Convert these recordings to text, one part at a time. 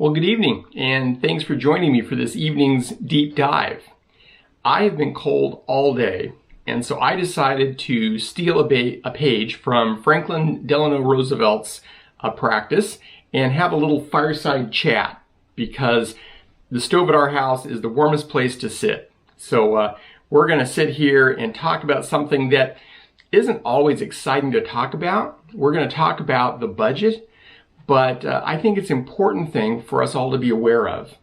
Well, good evening, and thanks for joining me for this evening's deep dive. I have been cold all day, and so I decided to steal a page from Franklin Delano Roosevelt's practice and have a little fireside chat, because the stove at our house is the warmest place to sit. So we're going to sit here and talk about something that isn't always exciting to talk about. We're going to talk about the budget. But I think it's an important thing for us all to be aware of.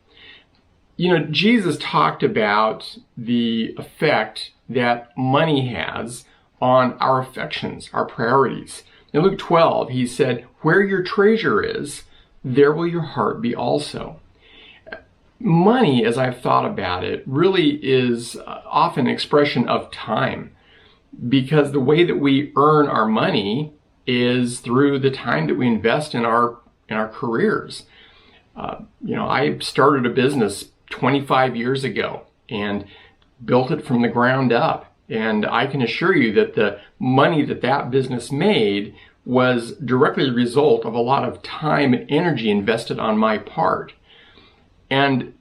You know, Jesus talked about the effect that money has on our affections, our priorities. In Luke 12, he said, "Where your treasure is, there will your heart be also." Money, as I've thought about it, really is often an expression of time, because the way that we earn our money is through the time that we invest in our careers. I started a business 25 years ago and built it from the ground up. And I can assure you that the money that business made was directly the result of a lot of time and energy invested on my part. And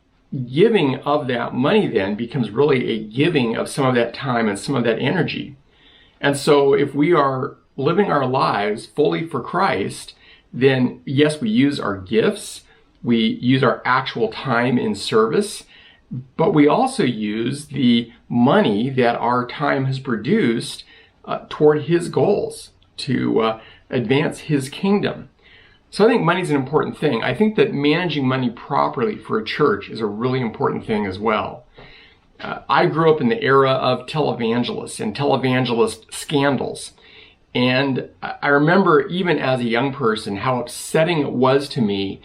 giving of that money then becomes really a giving of some of that time and some of that energy. And so if we are living our lives fully for Christ, then yes, we use our gifts, we use our actual time in service, but we also use the money that our time has produced toward His goals, to advance His kingdom. So I think money is an important thing. I think that managing money properly for a church is a really important thing as well. I grew up in the era of televangelists and televangelist scandals. And I remember, even as a young person, how upsetting it was to me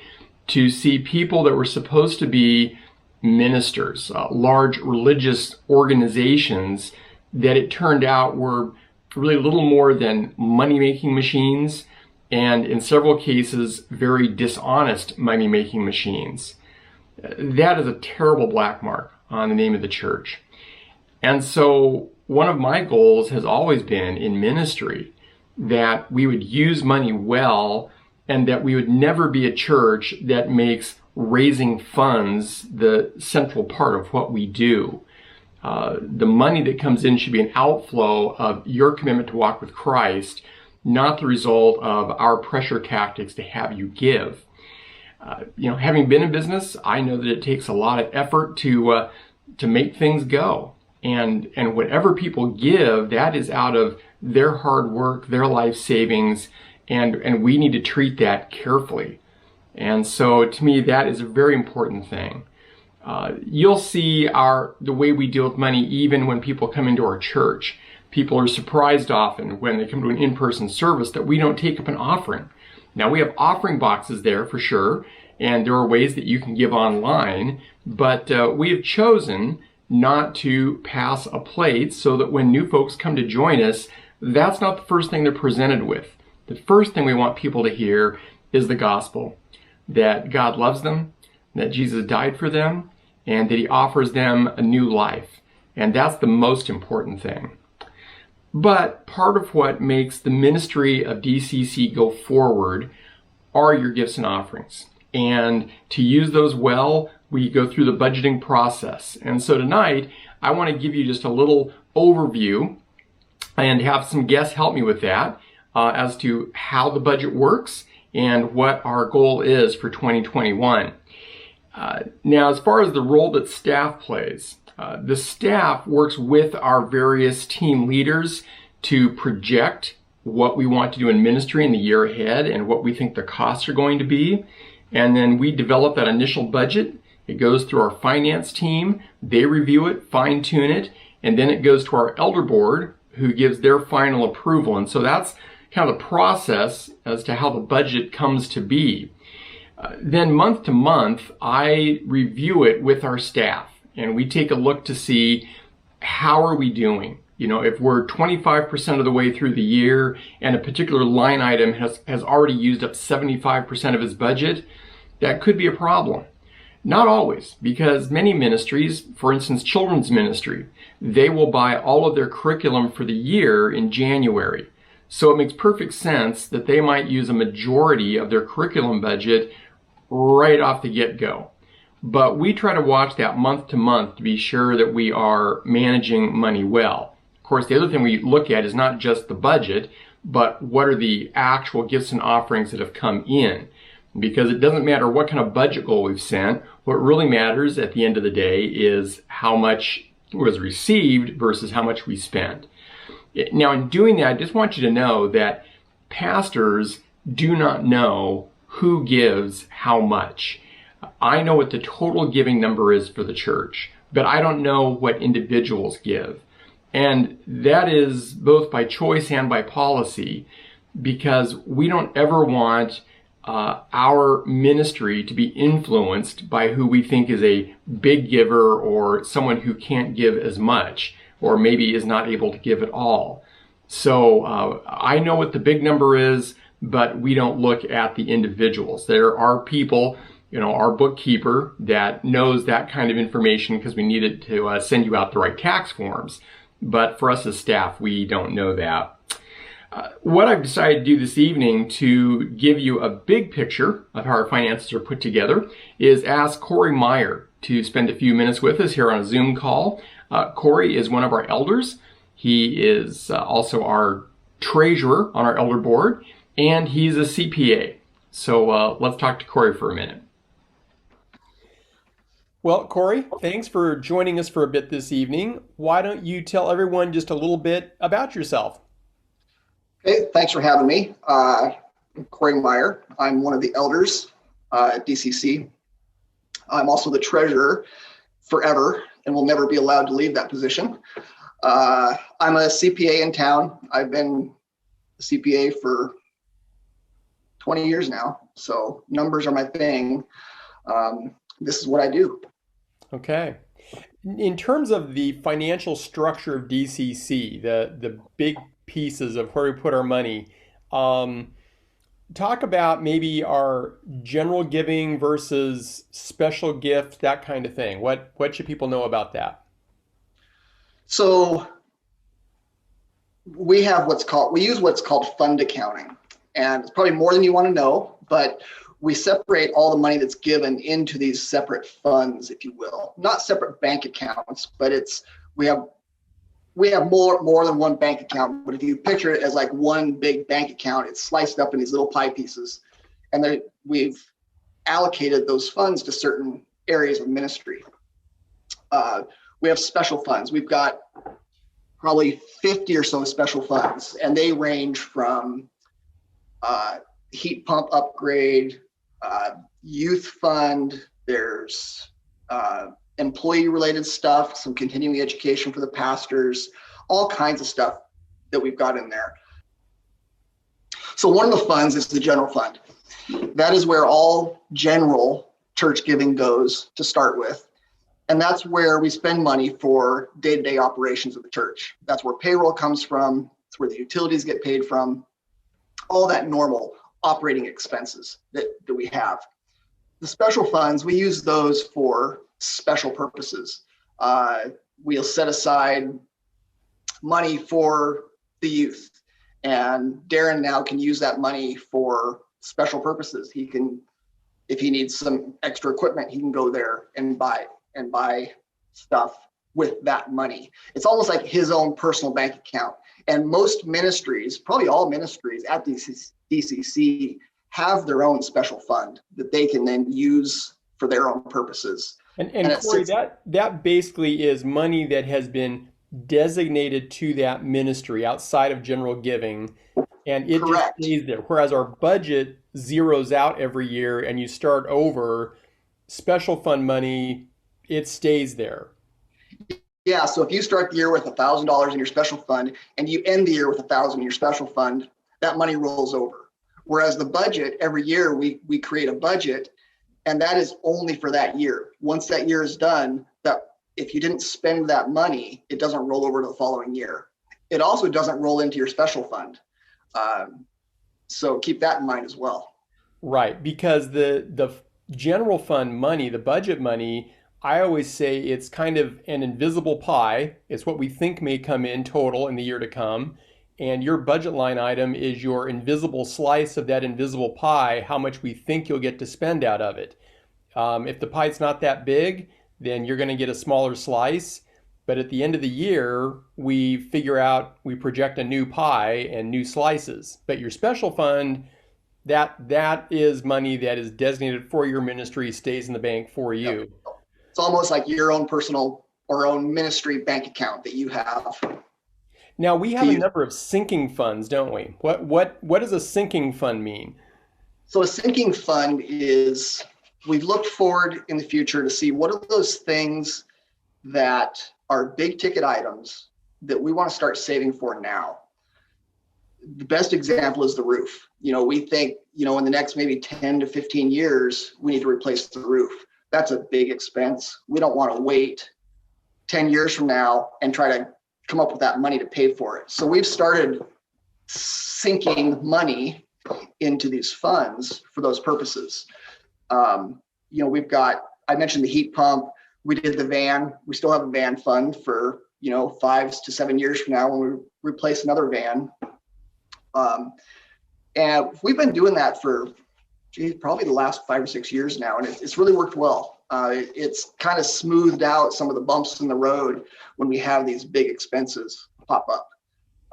to see people that were supposed to be ministers, large religious organizations, that it turned out were really little more than money-making machines, and in several cases, very dishonest money-making machines. That is a terrible black mark on the name of the church. And so one of my goals has always been in ministry that we would use money well, and that we would never be a church that makes raising funds the central part of what we do. The money that comes in should be an outflow of your commitment to walk with Christ, not the result of our pressure tactics to have you give. Having been in business, I know that it takes a lot of effort to make things go. And whatever people give, that is out of their hard work, their life savings, and we need to treat that carefully. And so to me, that is a very important thing. You'll see the way we deal with money even when people come into our church. People are surprised often when they come to an in-person service that we don't take up an offering. Now, we have offering boxes there for sure, and there are ways that you can give online, but we have chosen not to pass a plate, so that when new folks come to join us, that's not the first thing they're presented with. The first thing we want people to hear is the gospel, that God loves them, that Jesus died for them, and that He offers them a new life. And that's the most important thing. But part of what makes the ministry of DCC go forward are your gifts and offerings. And to use those well, we go through the budgeting process. And so tonight, I want to give you just a little overview and have some guests help me with that as to how the budget works and what our goal is for 2021. Now, as far as the role that staff plays, the staff works with our various team leaders to project what we want to do in ministry in the year ahead and what we think the costs are going to be. And then we develop that initial budget. It goes through our finance team. They review it, fine-tune it, and then it goes to our elder board, who gives their final approval. And so that's kind of the process as to how the budget comes to be. Then month to month, I review it with our staff, and we take a look to see how are we doing. If we're 25% of the way through the year and a particular line item has already used up 75% of its budget, that could be a problem. Not always, because many ministries, for instance, children's ministry, they will buy all of their curriculum for the year in January. So it makes perfect sense that they might use a majority of their curriculum budget right off the get-go. But we try to watch that month to month to be sure that we are managing money well. Of course, the other thing we look at is not just the budget, but what are the actual gifts and offerings that have come in. Because it doesn't matter what kind of budget goal we've sent. What really matters at the end of the day is how much was received versus how much we spent. Now, in doing that, I just want you to know that pastors do not know who gives how much. I know what the total giving number is for the church, but I don't know what individuals give. And that is both by choice and by policy, because we don't ever want our ministry to be influenced by who we think is a big giver or someone who can't give as much or maybe is not able to give at all. So I know what the big number is, but we don't look at the individuals. There are people, our bookkeeper that knows that kind of information because we need it to send you out the right tax forms. But for us as staff, we don't know that. What I've decided to do this evening to give you a big picture of how our finances are put together is ask Cory Meyer to spend a few minutes with us here on a Zoom call. Cory is one of our elders. He is also our treasurer on our elder board, and he's a CPA. So let's talk to Cory for a minute. Well, Cory, thanks for joining us for a bit this evening. Why don't you tell everyone just a little bit about yourself? Hey, thanks for having me. I'm Cory Meyer. I'm one of the elders at DCC. I'm also the treasurer forever and will never be allowed to leave that position. I'm a CPA in town. I've been a CPA for 20 years now, so numbers are my thing. This is what I do. Okay. In terms of the financial structure of DCC, the big pieces of where we put our money, talk about maybe our general giving versus special gift, that kind of thing. What should people know about that? So we use what's called fund accounting, and it's probably more than you want to know, but we separate all the money that's given into these separate funds, if you will. Not separate bank accounts, but we have more than one bank account, but if you picture it as like one big bank account, it's sliced up in these little pie pieces. And we've allocated those funds to certain areas of ministry. We have special funds. We've got probably 50 or so special funds, and they range from heat pump upgrade, youth fund, there's employee related stuff, some continuing education for the pastors, all kinds of stuff that we've got in there. So one of the funds is the general fund. That is where all general church giving goes to start with. And that's where we spend money for day-to-day operations of the church. That's where payroll comes from. It's where the utilities get paid from. All that normal operating expenses that we have. The special funds, we use those for special purposes. We'll set aside money for the youth, and Darren now can use that money for special purposes. He can, if he needs some extra equipment, he can go there and buy stuff with that money. It's almost like his own personal bank account. And most ministries, probably all ministries at DCC, have their own special fund that they can then use for their own purposes. And Cory, that basically is money that has been designated to that ministry outside of general giving, and it Correct. Just stays there. Whereas our budget zeroes out every year and you start over, special fund money, it stays there. Yeah, so if you start the year with $1,000 in your special fund and you end the year with $1,000 in your special fund, that money rolls over. Whereas the budget, every year we create a budget, and that is only for that year. Once that year is done, that if you didn't spend that money, it doesn't roll over to the following year. It also doesn't roll into your special fund. So keep that in mind as well. Right, because the general fund money, the budget money, I always say it's kind of an invisible pie. It's what we think may come in total in the year to come. and your budget line item is your invisible slice of that invisible pie, how much we think you'll get to spend out of it. If the pie's not that big, then you're going to get a smaller slice. But at the end of the year, we project a new pie and new slices. But your special fund, that is money that is designated for your ministry, stays in the bank for you. Yep. It's almost like your own personal or own ministry bank account that you have. Now we have a number of sinking funds, don't we? What does a sinking fund mean? So a sinking fund is, we've looked forward in the future to see what are those things that are big ticket items that we want to start saving for now. The best example is the roof. We think, in the next maybe 10 to 15 years, we need to replace the roof. That's a big expense. We don't want to wait 10 years from now and try to come up with that money to pay for it. So we've started sinking money into these funds for those purposes. We've got, I mentioned the heat pump. We did the van. We still have a van fund for, 5 to 7 years from now when we replace another van. And we've been doing that for probably the last 5 or 6 years now, and it's really worked well. It's kind of smoothed out some of the bumps in the road when we have these big expenses pop up.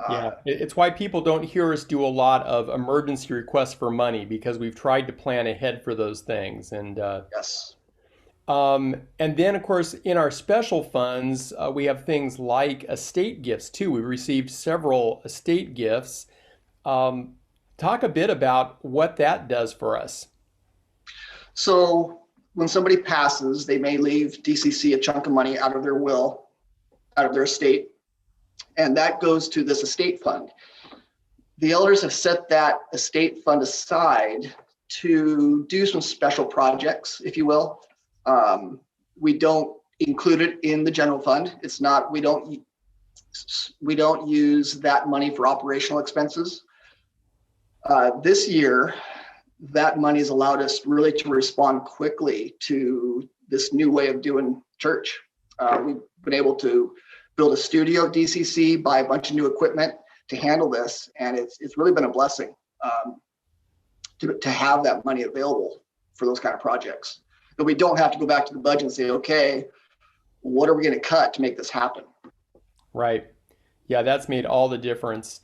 Yeah, it's why people don't hear us do a lot of emergency requests for money, because we've tried to plan ahead for those things. And yes. And then, of course, in our special funds, we have things like estate gifts too. We've received several estate gifts. Talk a bit about what that does for us. So when somebody passes, they may leave DCC a chunk of money out of their will, out of their estate, and that goes to this estate fund. The elders have set that estate fund aside to do some special projects, if you will. We don't include it in the general fund. It's not, we don't use that money for operational expenses. This year, that money has allowed us really to respond quickly to this new way of doing church. We've been able to build a studio at DCC, buy a bunch of new equipment to handle this, and it's really been a blessing to have that money available for those kind of projects. That we don't have to go back to the budget and say, okay, what are we going to cut to make this happen? Right. Yeah, that's made all the difference.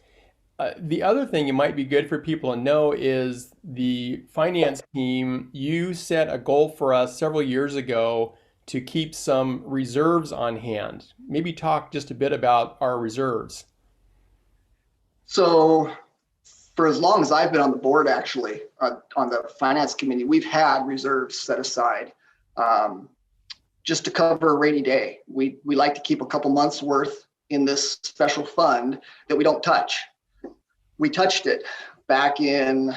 The other thing it might be good for people to know is the finance team, you set a goal for us several years ago to keep some reserves on hand. Maybe talk just a bit about our reserves. So for as long as I've been on the board, actually, on the finance committee, we've had reserves set aside just to cover a rainy day. We like to keep a couple months worth in this special fund that we don't touch. We touched it back in,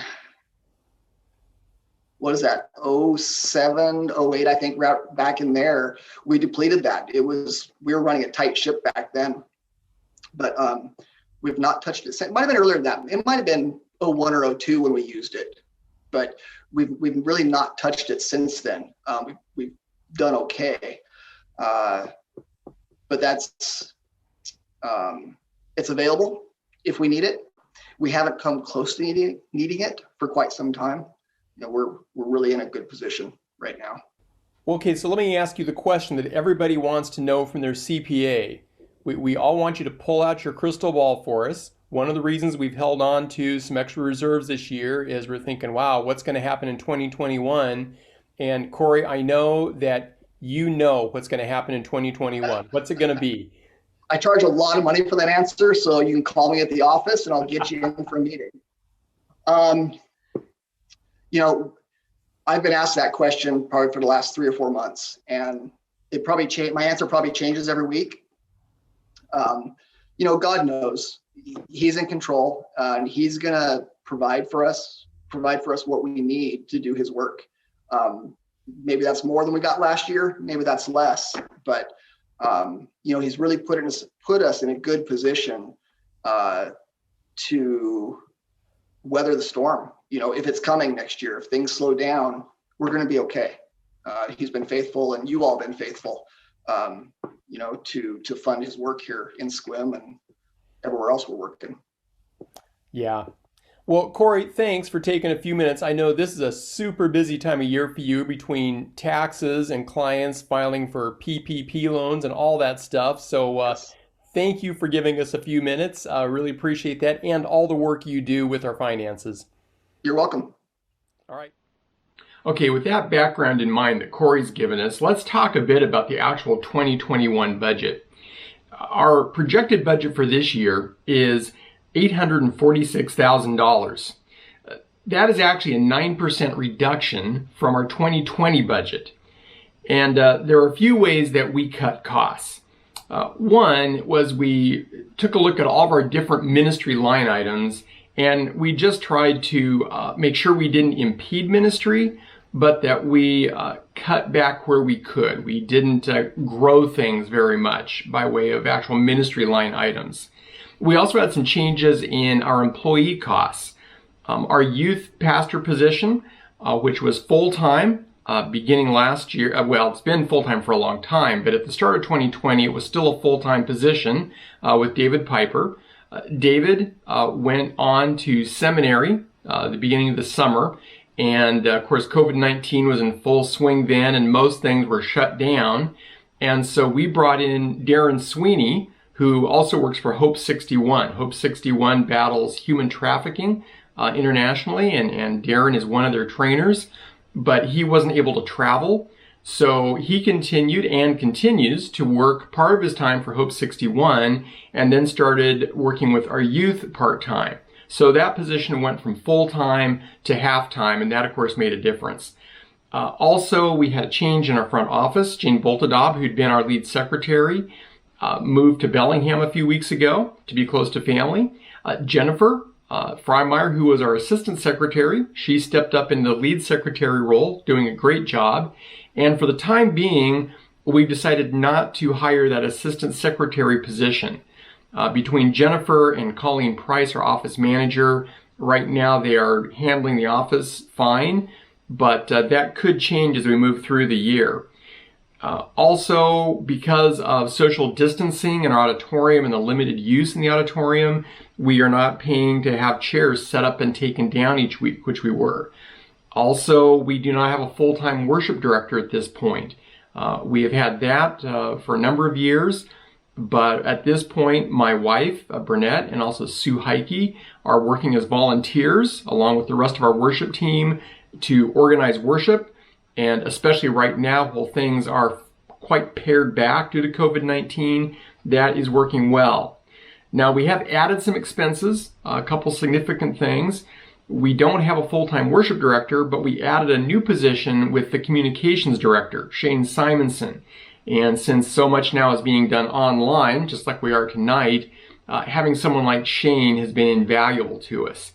what is that, 07, 08, I think, back in there. We depleted that. We were running a tight ship back then, but we've not touched it. It might have been earlier than that. It might have been 01 or 02 when we used it, but we've really not touched it since then. We've done okay, but that's, it's available if we need it. We haven't come close to needing it for quite some time. We're really in a good position right now. Okay, so let me ask you the question that everybody wants to know from their CPA. We all want you to pull out your crystal ball for us. One of the reasons we've held on to some extra reserves this year is we're thinking, wow, what's going to happen in 2021? And Cory, I know that you know what's going to happen in 2021. What's it going to be? I charge a lot of money for that answer, so you can call me at the office and I'll get you in for a meeting. I've been asked that question probably for the last 3 or 4 months, and it probably my answer probably changes every week. God knows He's in control, and He's gonna provide for us what we need to do His work. Maybe that's more than we got last year. Maybe that's less, but He's really put us in a good position to weather the storm. If it's coming next year, if things slow down, we're going to be okay. He's been faithful, and you all been faithful, to fund His work here in Sequim and everywhere else we're working. Yeah. Well, Cory, thanks for taking a few minutes. I know this is a super busy time of year for you between taxes and clients filing for PPP loans and all that stuff. So Yes. thank you for giving us a few minutes. I really appreciate that and all the work you do with our finances. You're welcome. All right. Okay, with that background in mind that Cory's given us, let's talk a bit about the actual 2021 budget. Our projected budget for this year is $846,000. That is actually a 9% reduction from our 2020 budget. And there are a few ways that we cut costs. One was we took a look at all of our different ministry line items, and we just tried to make sure we didn't impede ministry, but that we cut back where we could. We didn't grow things very much by way of actual ministry line items. We also had some changes in our employee costs. Our youth pastor position, which was full-time beginning last year, well, it's been full-time for a long time, but at the start of 2020, it was still a full-time position with David Piper. David went on to seminary the beginning of the summer, and of course, COVID-19 was in full swing then, and most things were shut down. And so we brought in Darren Sweeney, who also works for Hope 61. Hope 61 battles human trafficking internationally, and Darren is one of their trainers, but he wasn't able to travel. So he continued and continues to work part of his time for Hope 61, and then started working with our youth part-time. So that position went from full-time to half-time, and that, of course, made a difference. Also, we had a change in our front office. Jane Boltadob, who'd been our lead secretary, moved to Bellingham a few weeks ago to be close to family. Jennifer Meyer, who was our assistant secretary, she stepped up in the lead secretary role, doing a great job. And for the time being, we've decided not to hire that assistant secretary position. Between Jennifer and Colleen Price, our office manager, right now they are handling the office fine, but that could change as we move through the year. Also, because of social distancing in our auditorium and the limited use in the auditorium, we are not paying to have chairs set up and taken down each week, which we were. Also, we do not have a full-time worship director at this point. We have had that for a number of years, but at this point, my wife, Burnett, and also Sue Heike are working as volunteers, along with the rest of our worship team, to organize worship. And especially right now, while things are quite pared back due to COVID-19, that is working well. Now, we have added some expenses, a couple significant things. We don't have a full-time worship director, but we added a new position with the communications director, Shane Simonson. And since so much now is being done online, just like we are tonight, having someone like Shane has been invaluable to us.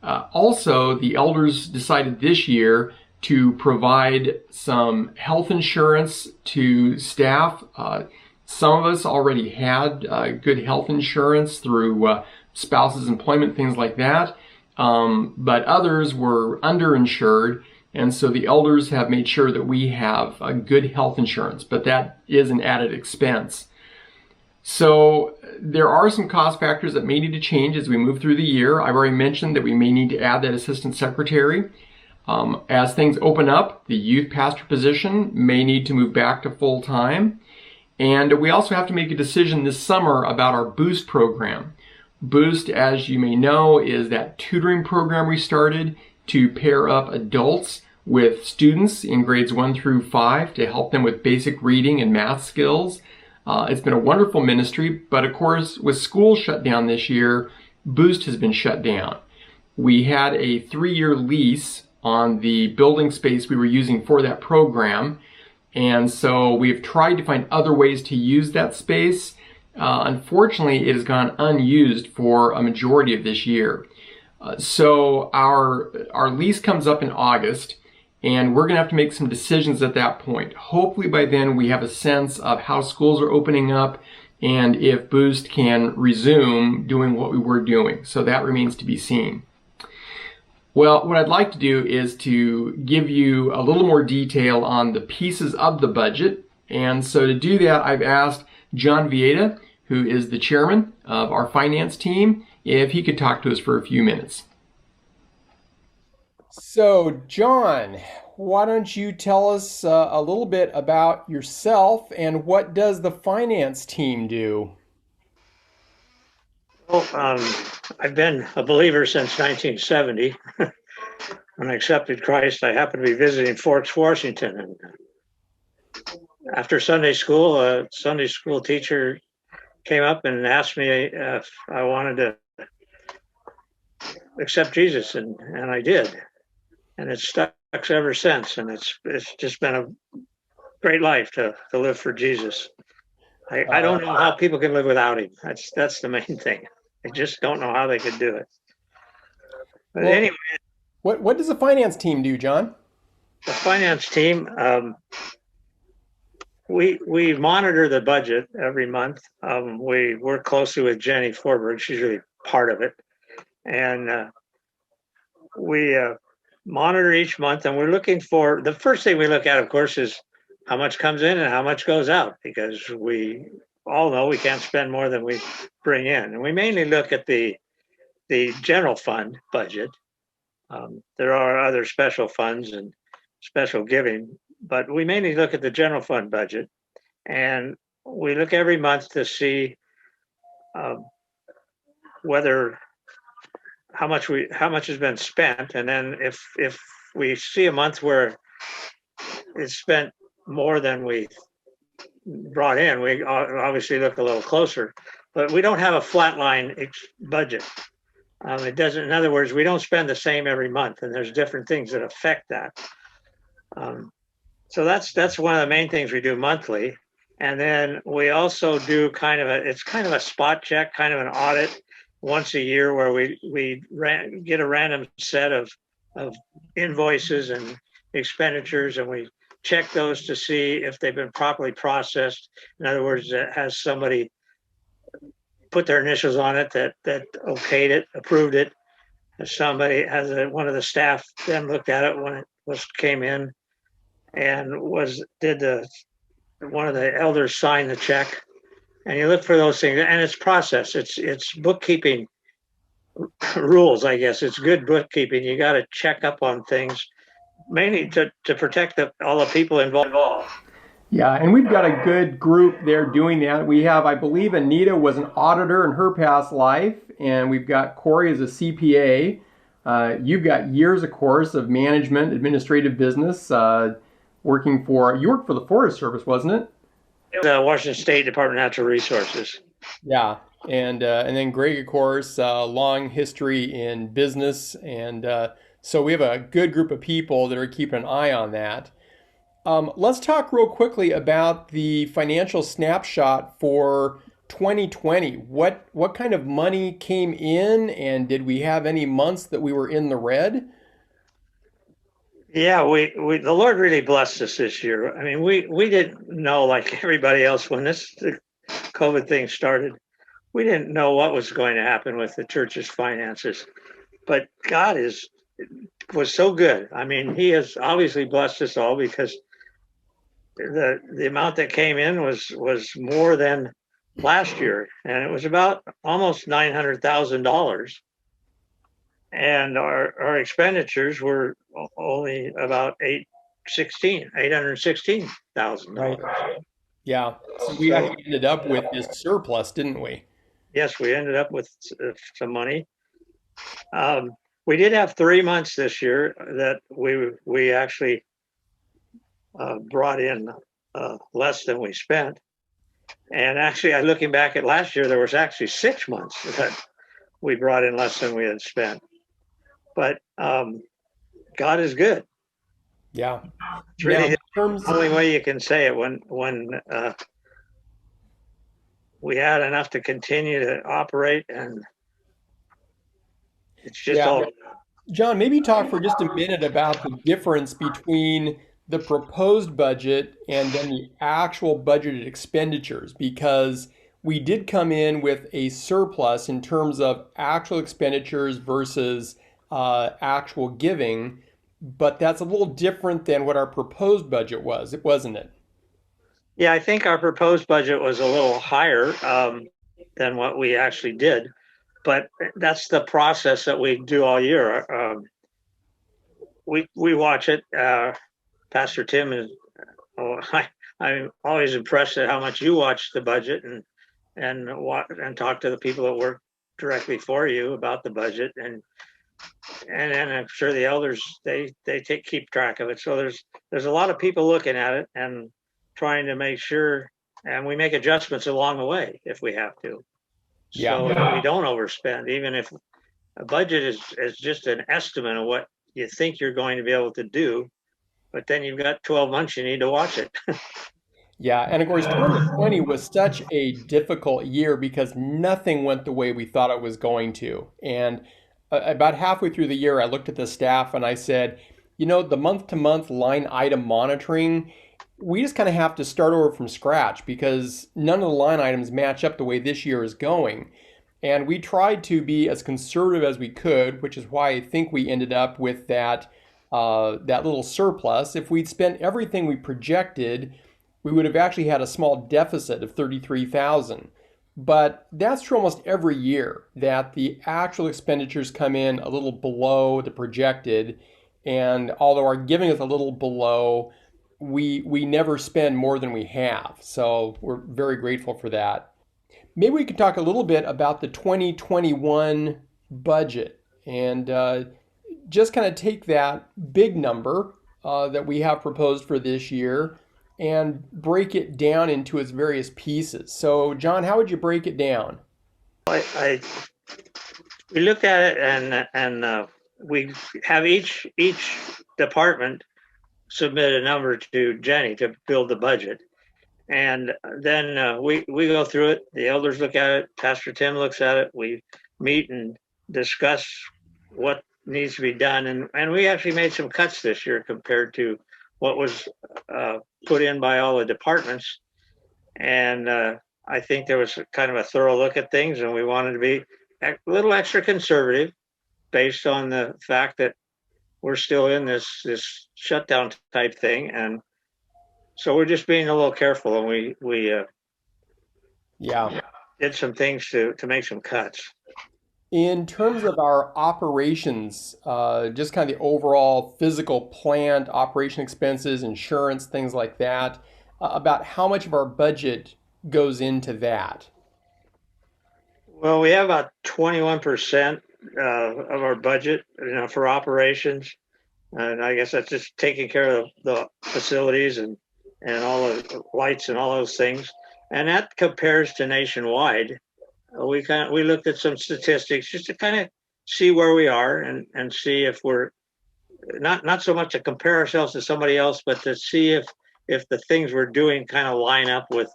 Also, the elders decided this year to provide some health insurance to staff. Some of us already had good health insurance through spouses' employment, things like that, but others were underinsured, and so the elders have made sure that we have good health insurance, but that is an added expense. So there are some cost factors that may need to change as we move through the year. I've already mentioned that we may need to add that assistant secretary. As things open up, the youth pastor position may need to move back to full-time. And we also have to make a decision this summer about our Boost program. Boost, as you may know, is that tutoring program we started to pair up adults with students in grades 1 through 5 to help them with basic reading and math skills. It's been a wonderful ministry, but of course, with school shut down this year, Boost has been shut down. We had a 3-year lease on the building space we were using for that program. And so we've tried to find other ways to use that space. Unfortunately, it has gone unused for a majority of this year. So our lease comes up in August, and we're going to have to make some decisions at that point. Hopefully by then we have a sense of how schools are opening up and if Boost can resume doing what we were doing. So that remains to be seen. Well, what I'd like to do is to give you a little more detail on the pieces of the budget. And so to do that, I've asked John Viada, who is the chairman of our finance team, if he could talk to us for a few minutes. So, John, why don't you tell us a little bit about yourself and what does the finance team do? Well, I've been a believer since 1970. When I accepted Christ, I happened to be visiting Forks, Washington. And after Sunday school, a Sunday school teacher came up and asked me if I wanted to accept Jesus, and I did. And it's stuck ever since. And it's just been a great life to live for Jesus. I don't know how people can live without him. That's the main thing. I just don't know how they could do it. But Well, anyway, what does the finance team do, John? the finance team, we monitor the budget every month. We work closely with Jenny Forberg. She's really part of it. And we monitor each month, and we're looking for, the first thing we look at, of course, is how much comes in and how much goes out, because we all know we can't spend more than we bring in. And we mainly look at the general fund budget. There are other special funds and special giving, but we mainly look at the general fund budget. And we look every month to see whether how much has been spent, and then if we see a month where it's spent more than we brought in, we obviously look a little closer. But we don't have a flat line budget. It doesn't. In other words, we don't spend the same every month, and there's different things that affect that. So that's one of the main things we do monthly. And then we also do kind of a spot check, kind of an audit once a year, where we get a random set of invoices and expenditures, and we check those to see if they've been properly processed. In other words, has somebody put their initials on it that okayed it, approved it. Somebody one of the staff then looked at it when it came in, and one of the elders signed the check. And you look for those things, and it's processed. It's bookkeeping rules, I guess. It's good bookkeeping. You got to check up on things, mainly to protect all the people involved. Yeah, and we've got a good group there doing that. We have, I believe, Anita was an auditor in her past life, and we've got Cory as a CPA. You've got years, of course, of management, administrative business, you worked for the Forest Service, wasn't it? The Washington State Department of Natural Resources. Yeah, and then Greg, of course, long history in business, and so we have a good group of people that are keeping an eye on that. Let's talk real quickly about the financial snapshot for 2020. What kind of money came in, and did we have any months that we were in the red? Yeah, the Lord really blessed us this year. I mean, we didn't know, like everybody else, when the COVID thing started, we didn't know what was going to happen with the church's finances. But God was so good. I mean, He has obviously blessed us all, because the amount that came in was more than last year, and it was about almost $900,000. And our expenditures were only about $816,000. Right. Yeah. So we actually ended up with this surplus, didn't we? Yes, we ended up with some money. We did have 3 months this year that we actually brought in less than we spent. And actually, looking back at last year, there was actually 6 months that we brought in less than we had spent. But God is good. Yeah. It's really Now, the only way you can say it, when we had enough to continue to operate, and it's just all. John, maybe talk for just a minute about the difference between the proposed budget and then the actual budgeted expenditures, because we did come in with a surplus in terms of actual expenditures versus actual giving, but that's a little different than what our proposed budget was, wasn't it? Yeah, I think our proposed budget was a little higher. than what we actually did. But that's the process that we do all year. We watch it. Pastor Tim is. Oh, I'm always impressed at how much you watch the budget and talk to the people that work directly for you about the budget, and I'm sure the elders they keep track of it. So there's a lot of people looking at it and trying to make sure, and we make adjustments along the way if we have to, so that we don't overspend. Even if a budget is just an estimate of what you think you're going to be able to do, but then you've got 12 months you need to watch it. Yeah, and of course, 2020 was such a difficult year because nothing went the way we thought it was going to. And about halfway through the year, I looked at the staff and I said, the month-to-month line item monitoring, we just kind of have to start over from scratch because none of the line items match up the way this year is going. And we tried to be as conservative as we could, which is why I think we ended up with that little surplus. If we'd spent everything we projected, we would have actually had a small deficit of $33,000. But that's true almost every year, that the actual expenditures come in a little below the projected. And although our giving is a little below, we never spend more than we have. So we're very grateful for that. Maybe we could talk a little bit about the 2021 budget and just kind of take that big number that we have proposed for this year and break it down into its various pieces. So, John, how would you break it down? We looked at it and we have each department submit a number to Jenny to build the budget, and then we go through it. The elders look at it. Pastor Tim looks at it. We meet and discuss what needs to be done, and we actually made some cuts this year compared to what was put in by all the departments. And I think there was kind of a thorough look at things, and we wanted to be a little extra conservative based on the fact that we're still in this shutdown type thing. And so we're just being a little careful, and we did some things to make some cuts. In terms of our operations, just kind of the overall physical plant, operation expenses, insurance, things like that, about how much of our budget goes into that? Well, we have about 21% of our budget, for operations. And I guess that's just taking care of the facilities and all the lights and all those things. And that compares to nationwide. We looked at some statistics just to kind of see where we are and see if we're not so much to compare ourselves to somebody else, but to see if the things we're doing kind of line up with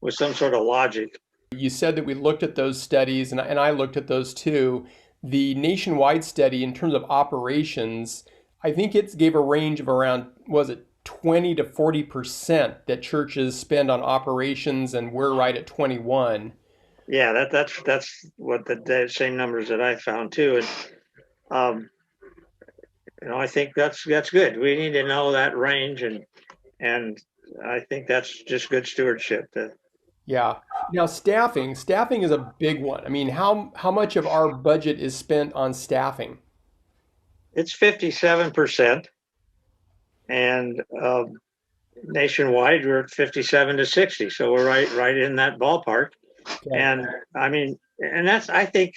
some sort of logic. You said that we looked at those studies, and I looked at those too. The nationwide study in terms of operations, I think it gave a range of around, was it 20 to 40% that churches spend on operations, and we're right at 21. Yeah, that's what the same numbers that I found too, and I think that's good. We need to know that range, and I think that's just good stewardship. Yeah. Now, staffing is a big one. I mean, how much of our budget is spent on staffing? It's 57%, and nationwide we're at 57 to 60. So we're right in that ballpark. Okay. And I mean, and I think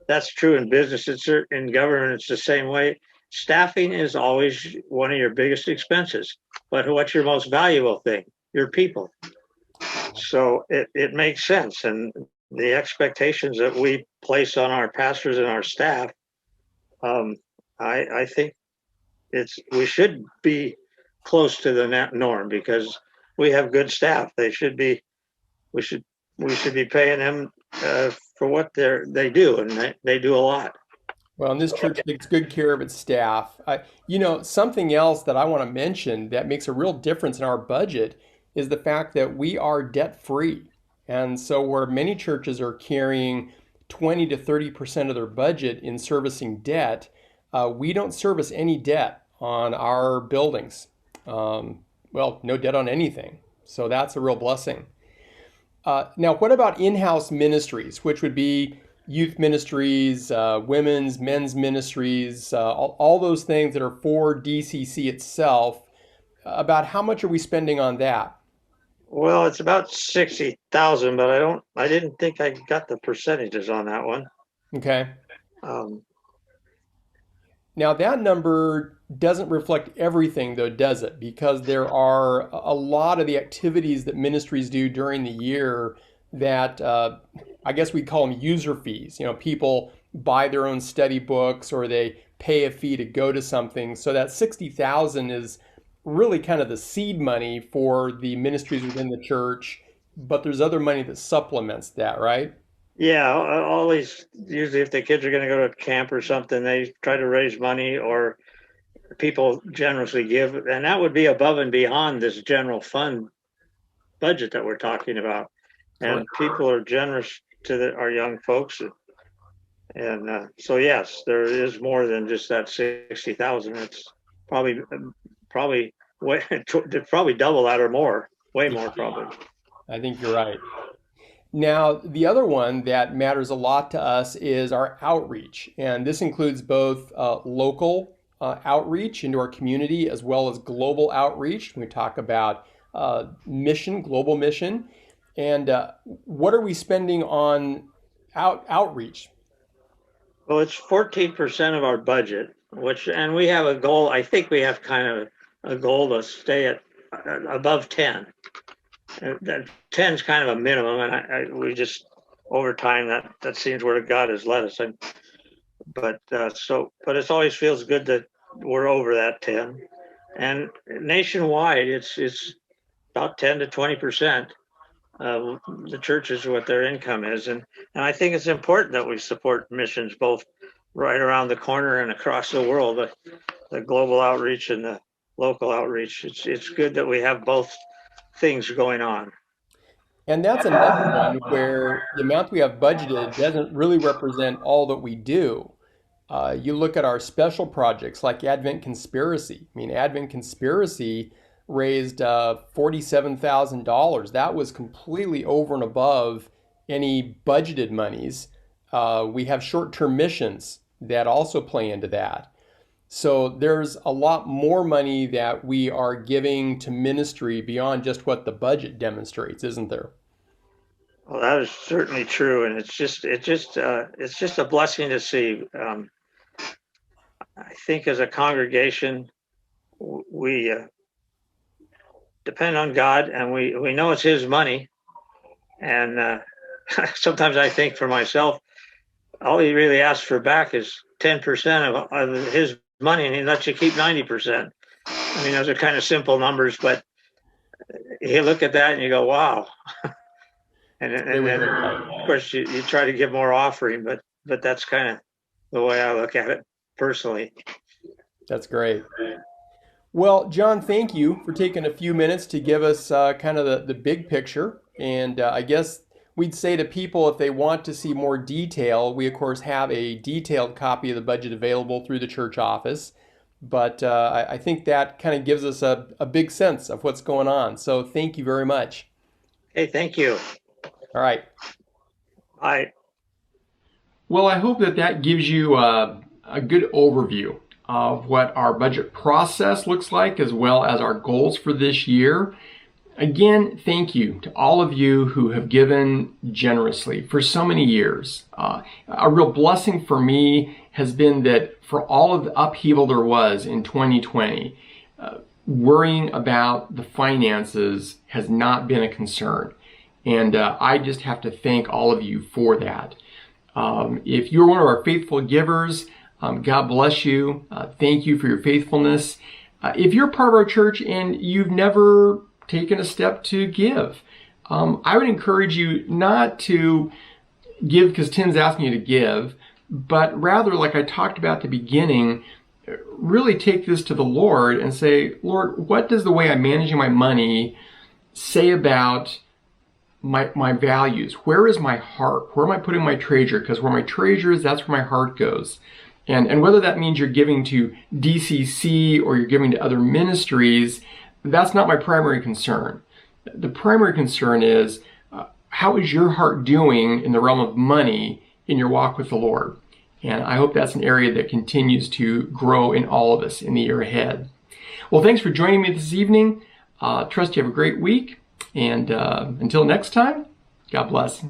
that's true in business. It's in government. It's the same way. Staffing is always one of your biggest expenses, but what's your most valuable thing? Your people. So it makes sense. And the expectations that we place on our pastors and our staff, I think we should be close to the norm because we have good staff. We should be paying them for what they do, and they do a lot. Well, and this church takes good care of its staff. Something else that I want to mention that makes a real difference in our budget is the fact that we are debt-free. And so where many churches are carrying 20 to 30% of their budget in servicing debt, we don't service any debt on our buildings. No debt on anything. So that's a real blessing. Now, what about in-house ministries, which would be youth ministries, women's, men's ministries, all those things that are for DCC itself? About how much are we spending on that? Well, it's about 60,000, but I didn't think I got the percentages on that one. Okay. Um, Now, that number doesn't reflect everything, though, does it? Because there are a lot of the activities that ministries do during the year that I guess we'd call them user fees. People buy their own study books or they pay a fee to go to something. So that 60,000 is really kind of the seed money for the ministries within the church, but there's other money that supplements that, right? yeah, all these, usually if the kids are going to go to camp or something, they try to raise money or people generously give, and that would be above and beyond this general fund budget that we're talking about. And people are generous to our young folks. And so, yes, there is more than just that 60,000. It's probably way, probably double that or more, way more probably. I think you're right. Now, the other one that matters a lot to us is our outreach. And this includes both local outreach into our community as well as global outreach. We talk about mission, global mission. And what are we spending on outreach? Well, it's 14% of our budget, and we have a goal. I think we have kind of a goal to stay at above 10. That 10 is kind of a minimum, and we just over time that seems where God has led us. But it always feels good that we're over that 10, and nationwide it's about 10 to 20% of the churches what their income is, and I think it's important that we support missions both right around the corner and across the world, the global outreach and the local outreach. It's good that we have both things going on. And that's another one where the amount we have budgeted doesn't really represent all that we do. You look at our special projects like Advent Conspiracy. I mean, Advent Conspiracy raised $47,000. That was completely over and above any budgeted monies. We have short-term missions that also play into that. So there's a lot more money that we are giving to ministry beyond just what the budget demonstrates, isn't there? Well, that is certainly true, and it's just a blessing to see. I think as a congregation, we depend on God, and we know it's His money. And sometimes I think for myself, all He really asks for back is 10% of His money, and He lets you keep 90%. I mean, those are kind of simple numbers, but you look at that and you go, wow. and then, of course, you try to give more offering, but that's kind of the way I look at it personally. That's great. Well, John, thank you for taking a few minutes to give us kind of the big picture. And I guess we'd say to people, if they want to see more detail, we, of course, have a detailed copy of the budget available through the church office. But I think that kind of gives us a big sense of what's going on. So thank you very much. Hey, thank you. All right. Bye. Well, I hope that gives you a good overview of what our budget process looks like, as well as our goals for this year. Again, thank you to all of you who have given generously for so many years. A real blessing for me has been that for all of the upheaval there was in 2020, worrying about the finances has not been a concern. And I just have to thank all of you for that. If you're one of our faithful givers, God bless you. Thank you for your faithfulness. If you're part of our church and you've never taken a step to give, I would encourage you not to give because Tim's asking you to give, but rather, like I talked about at the beginning, really take this to the Lord and say, Lord, what does the way I'm managing my money say about my values? Where is my heart? Where am I putting my treasure? Because where my treasure is, that's where my heart goes. And whether that means you're giving to DCC or you're giving to other ministries, that's not my primary concern. The primary concern is, how is your heart doing in the realm of money in your walk with the Lord? And I hope that's an area that continues to grow in all of us in the year ahead. Well, thanks for joining me this evening. Trust you have a great week. And until next time, God bless.